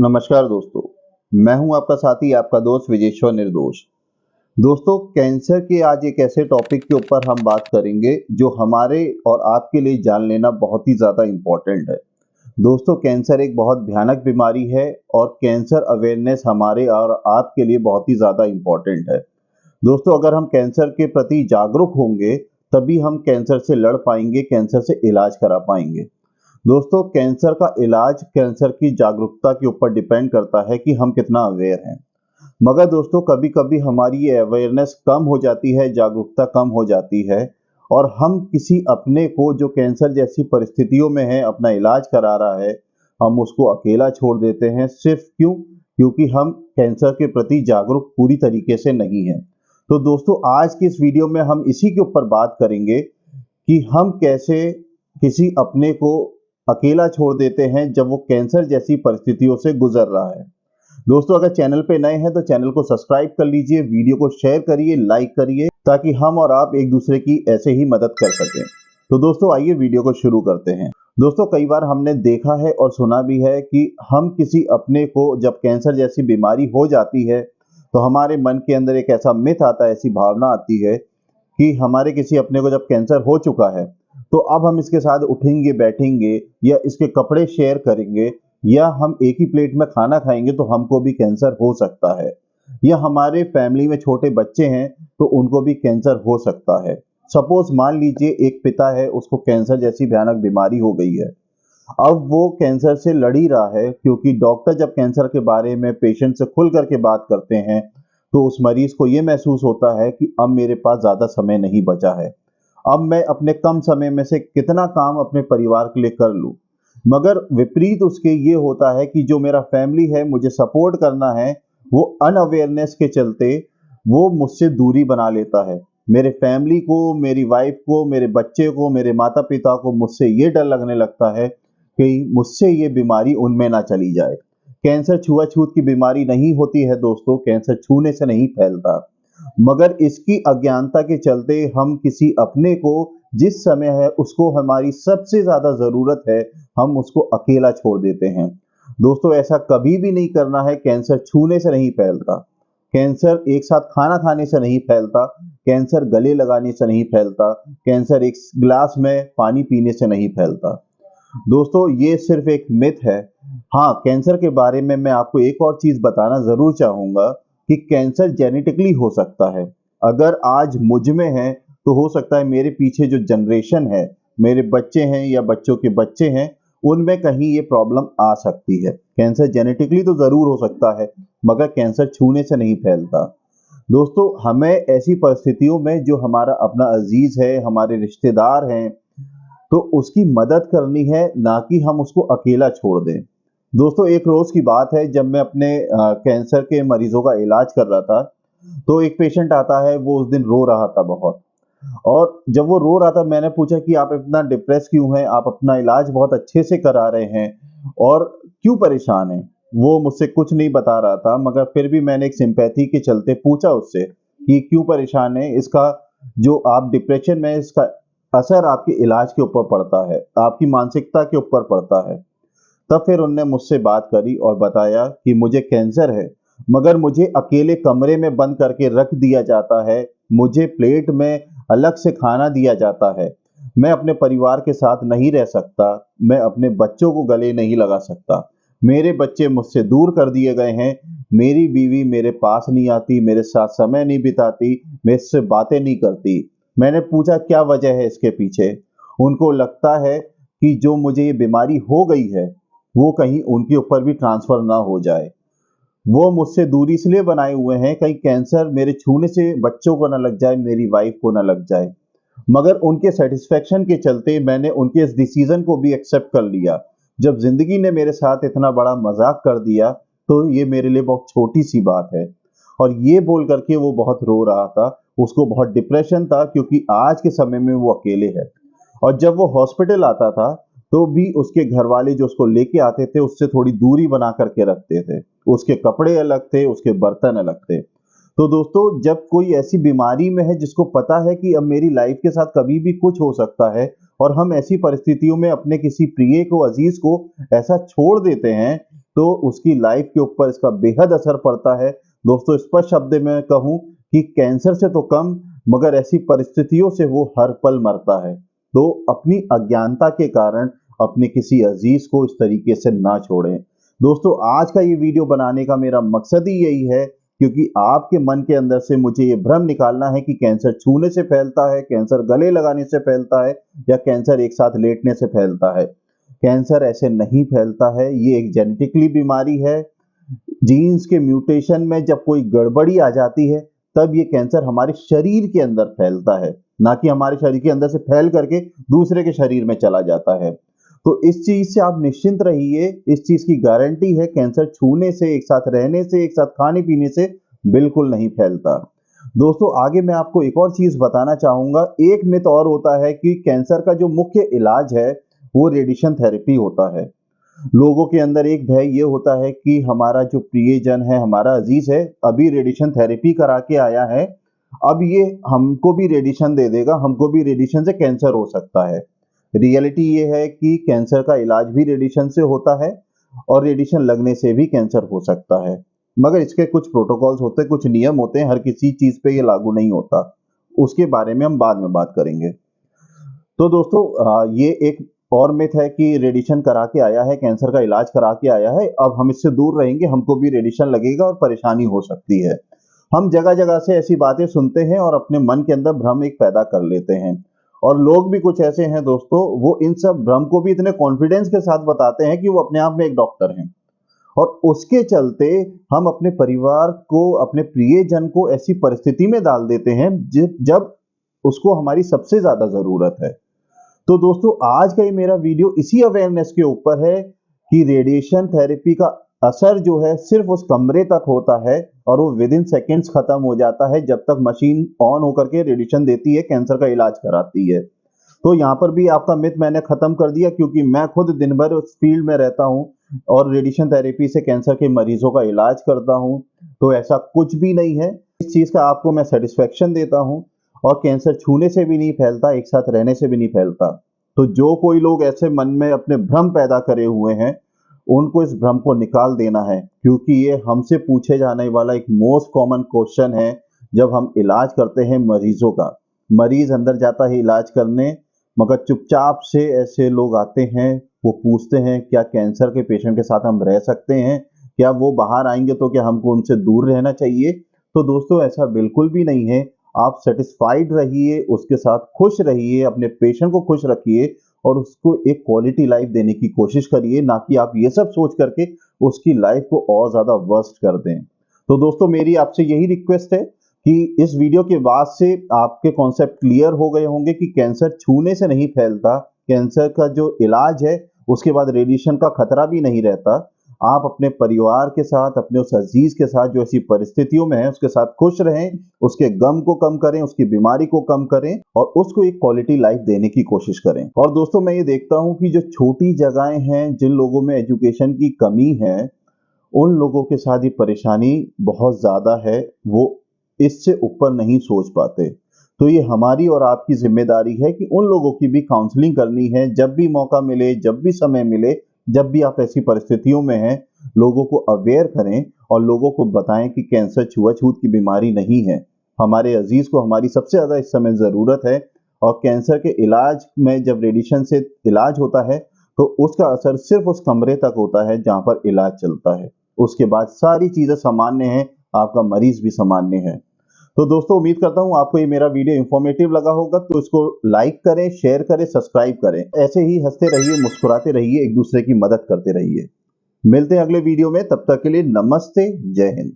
नमस्कार दोस्तों, मैं हूं आपका साथी, आपका दोस्त विजेश्वर निर्दोष। दोस्तों, कैंसर के आज एक ऐसे टॉपिक के ऊपर हम बात करेंगे जो हमारे और आपके लिए जान लेना बहुत ही ज़्यादा इम्पोर्टेंट है। दोस्तों, कैंसर एक बहुत भयानक बीमारी है और कैंसर अवेयरनेस हमारे और आपके लिए बहुत ही ज़्यादा इम्पोर्टेंट है। दोस्तों, अगर हम कैंसर के प्रति जागरूक होंगे, तभी हम कैंसर से लड़ पाएंगे, कैंसर से इलाज करा पाएंगे। दोस्तों, कैंसर का इलाज कैंसर की जागरूकता के ऊपर डिपेंड करता है कि हम कितना अवेयर हैं। मगर दोस्तों, कभी-कभी हमारी ये अवेयरनेस कम हो जाती है, जागरूकता कम हो जाती है और हम किसी अपने को जो कैंसर जैसी परिस्थितियों में है, अपना इलाज करा रहा है, हम उसको अकेला छोड़ देते हैं। सिर्फ क्यों? क्योंकि हम कैंसर के प्रति जागरूक पूरी तरीके से नहीं हैं। तो दोस्तों, आज की इस वीडियो में हम इसी के ऊपर बात करेंगे कि हम कैसे किसी अपने को अकेला छोड़ देते हैं जब वो कैंसर जैसी परिस्थितियों से गुजर रहा है। दोस्तों, अगर चैनल पे नए हैं तो चैनल को सब्सक्राइब कर लीजिए, वीडियो को शेयर करिए, लाइक करिए ताकि हम और आप एक दूसरे की ऐसे ही मदद कर सकें। तो दोस्तों, आइए वीडियो को शुरू करते हैं। दोस्तों, कई बार हमने देखा है और सुना भी है कि हम किसी अपने को जब कैंसर जैसी बीमारी हो जाती है तो हमारे मन के अंदर एक ऐसा मिथ आता है, ऐसी भावना आती है कि हमारे किसी अपने को जब कैंसर हो चुका है तो अब हम इसके साथ उठेंगे, बैठेंगे या इसके कपड़े शेयर करेंगे या हम एक ही प्लेट में खाना खाएंगे तो हमको भी कैंसर हो सकता है। या हमारे फैमिली में छोटे बच्चे हैं तो उनको भी कैंसर हो सकता है। सपोज मान लीजिए एक पिता है, उसको कैंसर जैसी भयानक बीमारी हो गई है। अब वो कैंसर से लड़ ही रहा है क्योंकि डॉक्टर जब कैंसर के बारे में पेशेंट से खुल करके बात करते हैं तो उस मरीज को ये महसूस होता है कि अब मेरे पास ज़्यादा समय नहीं बचा है। अब मैं अपने कम समय में से कितना काम अपने परिवार के लिए कर लूँ। मगर विपरीत उसके ये होता है कि जो मेरा फैमिली है, मुझे सपोर्ट करना है, वो अनअवेयरनेस के चलते वो मुझसे दूरी बना लेता है। मेरे फैमिली को, मेरी वाइफ को, मेरे बच्चे को, मेरे माता-पिता को मुझसे ये डर लगने लगता है कि मुझसे ये बीमारी उनमें ना चली जाए। कैंसर छुआ-छूत की बीमारी नहीं होती है दोस्तों, कैंसर छूने से नहीं फैलता। मगर इसकी अज्ञानता के चलते हम किसी अपने को जिस समय है उसको हमारी सबसे ज़्यादा ज़रूरत है, हम उसको अकेला छोड़ देते हैं। दोस्तों, ऐसा कभी भी नहीं करना है, कैंसर छूने से नहीं फैलता। कैंसर एक साथ खाना खाने से नहीं फैलता, कैंसर गले लगाने से नहीं फैलता, कैंसर एक गिलास में पानी पीने से नहीं फैलता। दोस्तों, ये सिर्फ एक मिथ है। हाँ, कैंसर के बारे में मैं आपको एक और चीज़ बताना ज़रूर चाहूँगा कि कैंसर जेनेटिकली हो सकता है। अगर आज मुझ में है, तो हो सकता है मेरे पीछे जो जनरेशन है, मेरे बच्चे हैं या बच्चों के बच्चे हैं, उनमें कहीं ये प्रॉब्लम आ सकती है। कैंसर जेनेटिकली तो ज़रूर हो सकता है, मगर कैंसर छूने से नहीं फैलता। दोस्तों, हमें ऐसी परिस्थितियों में जो हमारा अपना अज़ीज़ है, हमारे रिश्तेदार हैं, तो उसकी मदद करनी है, ना कि हम उसको अकेला छोड़ दें। दोस्तों, एक रोज़ की बात है, जब मैं अपने कैंसर के मरीज़ों का इलाज कर रहा था, तो एक पेशेंट आता है, वो उस दिन रो रहा था बहुत। और जब वो रो रहा था, मैंने पूछा कि आप इतना डिप्रेस क्यों हैं? आप अपना इलाज बहुत अच्छे से करा रहे हैं और क्यों परेशान हैं? वो मुझसे कुछ नहीं बता रहा था, मगर फिर भी मैंने एक सिम्पैथी के चलते पूछा उससे कि क्यों परेशान है? इसका जो आप डिप्रेशन में, इसका असर आपके इलाज के ऊपर पड़ता है, आपकी मानसिकता के ऊपर पड़ता है। तब फिर उनने मुझसे बात करी और बताया कि मुझे कैंसर है, मगर मुझे अकेले कमरे में बंद करके रख दिया जाता है, मुझे प्लेट में अलग से खाना दिया जाता है, मैं अपने परिवार के साथ नहीं रह सकता, मैं अपने बच्चों को गले नहीं लगा सकता, मेरे बच्चे मुझसे दूर कर दिए गए हैं, मेरी बीवी मेरे पास नहीं आती, मेरे साथ समय नहीं बिताती, मेरे से बातें नहीं करती। मैंने पूछा क्या वजह है इसके पीछे? उनको लगता है कि जो मुझे ये बीमारी हो गई है, वो कहीं उनके ऊपर भी ट्रांसफ़र ना हो जाए। वो मुझसे दूरी इसलिए बनाए हुए हैं कहीं कैंसर मेरे छूने से बच्चों को ना लग जाए, मेरी वाइफ़ को ना लग जाए। मगर उनके सैटिस्फैक्शन के चलते मैंने उनके इस डिसीज़न को भी एक्सेप्ट कर लिया। जब ज़िंदगी ने मेरे साथ इतना बड़ा मज़ाक कर दिया, तो ये मेरे लिए बहुत छोटी-सी बात है। और ये बोल कर के वो बहुत रो रहा था, उसको बहुत डिप्रेशन था क्योंकि आज के समय में वो अकेले है। और जब वो हॉस्पिटल आता था, तो भी उसके घरवाले जो उसको लेके आते थे, उससे थोड़ी दूरी बना कर के रखते थे। उसके कपड़े अलग थे, उसके बर्तन अलग थे। तो दोस्तों, जब कोई ऐसी बीमारी में है जिसको पता है कि अब मेरी लाइफ के साथ कभी भी कुछ हो सकता है और हम ऐसी परिस्थितियों में अपने किसी प्रिय को, अजीज को ऐसा छोड़ देते हैं तो उसकी लाइफ के ऊपर इसका बेहद असर पड़ता है। दोस्तों स्पष्ट शब्द में कहूँ कि कैंसर से तो कम मगर ऐसी परिस्थितियों से वो हर पल मरता है। तो अपनी अज्ञानता के कारण अपने किसी अजीज को इस तरीके से ना छोड़ें। दोस्तों आज का ये वीडियो बनाने का मेरा मकसद ही यही है, क्योंकि आपके मन के अंदर से मुझे ये भ्रम निकालना है कि कैंसर छूने से फैलता है, कैंसर गले लगाने से फैलता है या कैंसर एक साथ लेटने से फैलता है। कैंसर ऐसे नहीं फैलता है, ये एक जेनेटिकली बीमारी है। जीन्स के म्यूटेशन में जब कोई गड़बड़ी आ जाती है तब ये कैंसर हमारे शरीर के अंदर फैलता है, ना कि हमारे शरीर के अंदर से फैल करके दूसरे के शरीर में चला जाता है। तो इस चीज से आप निश्चिंत रहिए, इस चीज की गारंटी है कैंसर छूने से, एक साथ रहने से, एक साथ खाने पीने से बिल्कुल नहीं फैलता। दोस्तों आगे मैं आपको एक और चीज बताना चाहूंगा। एक मिथ और होता है कि कैंसर का जो मुख्य इलाज है वो रेडिएशन थेरेपी होता है। लोगों के अंदर एक भय ये होता है कि हमारा जो प्रियजन है, हमारा अजीज है, अभी रेडिएशन थेरेपी करा के आया है, अब ये हमको भी रेडिएशन दे देगा, हमको भी रेडिएशन से कैंसर हो सकता है। रियलिटी ये है कि कैंसर का इलाज भी रेडिएशन से होता है और रेडिएशन लगने से भी कैंसर हो सकता है, मगर इसके कुछ प्रोटोकॉल्स होते हैं, कुछ नियम होते हैं, हर किसी चीज पे ये लागू नहीं होता। उसके बारे में हम बाद में बात करेंगे। तो दोस्तों ये एक और मिथ है कि रेडिएशन करा के आया है, कैंसर का इलाज करा के आया है, अब हम इससे दूर रहेंगे, हमको भी रेडिएशन लगेगा और परेशानी हो सकती है। हम जगह जगह से ऐसी बातें सुनते हैं और अपने मन के अंदर भ्रम एक पैदा कर लेते हैं। और लोग भी कुछ ऐसे हैं दोस्तों, वो इन सब भ्रम को भी इतने कॉन्फिडेंस के साथ बताते हैं कि वो अपने आप में एक डॉक्टर हैं, और उसके चलते हम अपने परिवार को, अपने प्रियजन को ऐसी परिस्थिति में डाल देते हैं जब उसको हमारी सबसे ज्यादा जरूरत है। तो दोस्तों आज का ये मेरा वीडियो इसी अवेयरनेस के ऊपर है कि रेडिएशन थेरेपी का असर जो है सिर्फ उस कमरे तक होता है और वो विद इन सेकेंड्स खत्म हो जाता है, जब तक मशीन ऑन होकर के रेडिएशन देती है, कैंसर का इलाज कराती है। तो यहाँ पर भी आपका मिथ मैंने खत्म कर दिया, क्योंकि मैं खुद दिन भर उस फील्ड में रहता हूँ और रेडिएशन थेरेपी से कैंसर के मरीजों का इलाज करता हूँ। तो ऐसा कुछ भी नहीं है, इस चीज का आपको मैं सेटिस्फेक्शन देता हूँ। और कैंसर छूने से भी नहीं फैलता, एक साथ रहने से भी नहीं फैलता। तो जो कोई लोग ऐसे मन में अपने भ्रम पैदा करे हुए हैं, उनको इस भ्रम को निकाल देना है, क्योंकि ये हमसे पूछे जाने वाला एक मोस्ट कॉमन क्वेश्चन है जब हम इलाज करते हैं मरीजों का। मरीज अंदर जाता है इलाज करने, मगर चुपचाप से ऐसे लोग आते हैं, वो पूछते हैं क्या कैंसर के पेशेंट के साथ हम रह सकते हैं, क्या वो बाहर आएंगे तो क्या हमको उनसे दूर रहना चाहिए। तो दोस्तों ऐसा बिल्कुल भी नहीं है। आप सेटिस्फाइड रहिए, उसके साथ खुश रहिए, अपने पेशेंट को खुश रखिए और उसको एक क्वालिटी लाइफ देने की कोशिश करिए, ना कि आप ये सब सोच करके उसकी लाइफ को और ज्यादा वर्स्ट कर दें। तो दोस्तों मेरी आपसे यही रिक्वेस्ट है कि इस वीडियो के बाद से आपके कॉन्सेप्ट क्लियर हो गए होंगे कि कैंसर छूने से नहीं फैलता, कैंसर का जो इलाज है उसके बाद रेडिएशन का खतरा भी नहीं रहता। आप अपने परिवार के साथ, अपने उस अजीज के साथ जो ऐसी परिस्थितियों में है उसके साथ खुश रहें, उसके गम को कम करें, उसकी बीमारी को कम करें और उसको एक क्वालिटी लाइफ देने की कोशिश करें। और दोस्तों मैं ये देखता हूँ कि जो छोटी जगहें हैं, जिन लोगों में एजुकेशन की कमी है, उन लोगों के साथ ये परेशानी बहुत ज्यादा है, वो इससे ऊपर नहीं सोच पाते। तो ये हमारी और आपकी जिम्मेदारी है कि उन लोगों की भी काउंसलिंग करनी है, जब भी मौका मिले, जब भी समय मिले, जब भी आप ऐसी परिस्थितियों में हैं, लोगों को अवेयर करें और लोगों को बताएं कि कैंसर छुआछूत की बीमारी नहीं है। हमारे अजीज को हमारी सबसे ज्यादा इस समय जरूरत है, और कैंसर के इलाज में जब रेडिएशन से इलाज होता है तो उसका असर सिर्फ उस कमरे तक होता है जहां पर इलाज चलता है। उसके बाद सारी चीजें सामान्य हैं, आपका मरीज भी सामान्य है। तो दोस्तों उम्मीद करता हूं आपको ये मेरा वीडियो इंफॉर्मेटिव लगा होगा, तो इसको लाइक करें, शेयर करें, सब्सक्राइब करें। ऐसे ही हंसते रहिए, मुस्कुराते रहिए, एक दूसरे की मदद करते रहिए। मिलते हैं अगले वीडियो में, तब तक के लिए नमस्ते, जय हिंद।